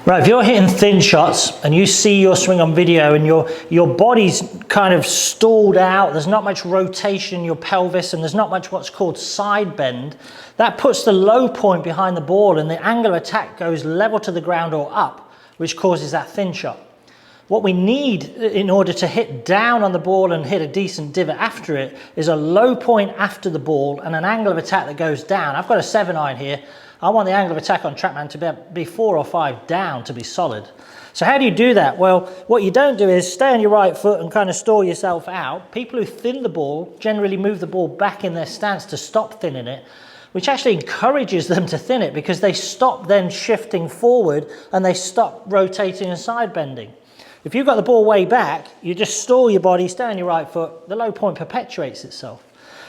Right, if you're hitting thin shots and you see your swing on video and your body's kind of stalled out, there's not much rotation in your pelvis and there's not much what's called side bend, that puts the low point behind the ball and the angle of attack goes level to the ground or up, which causes that thin shot. What we need in order to hit down on the ball and hit a decent divot after it is a low point after the ball and an angle of attack that goes down. I've got a 7-iron here. I want the angle of attack on TrackMan to be 4 or 5 down to be solid. So how do you do that? Well, what you don't do is stay on your right foot and kind of stall yourself out. People who thin the ball generally move the ball back in their stance to stop thinning it, which actually encourages them to thin it because they stop then shifting forward and they stop rotating and side bending. If you've got the ball way back, you just stall your body, stay on your right foot, the low point perpetuates itself.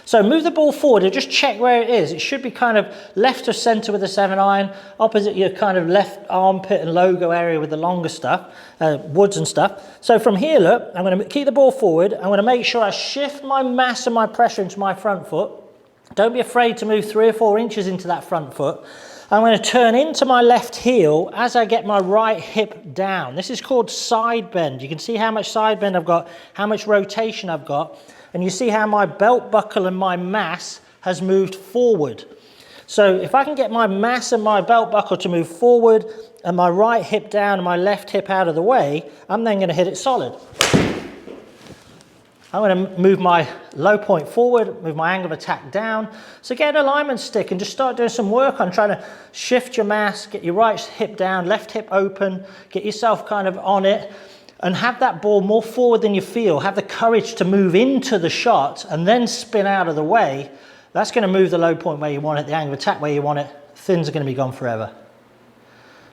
So move the ball forward and just check where it is. It should be kind of left of center with a 7-iron, opposite your kind of left armpit and logo area with the longer stuff, woods and stuff. So from here, look, I'm going to keep the ball forward. I'm going to make sure I shift my mass and my pressure into my front foot. Don't be afraid to move 3 or 4 inches into that front foot. I'm going to turn into my left heel as I get my right hip down. This is called side bend. You can see how much side bend I've got, how much rotation I've got. And you see how my belt buckle and my mass has moved forward. So if I can get my mass and my belt buckle to move forward and my right hip down and my left hip out of the way, I'm then going to hit it solid. I'm going to move my low point forward, move my angle of attack down. So get an alignment stick and just start doing some work on trying to shift your mass, get your right hip down, left hip open, get yourself kind of on it. And have that ball more forward than you feel. Have the courage to move into the shot and then spin out of the way. That's going to move the low point where you want it, the angle of attack where you want it. Thins are going to be gone forever.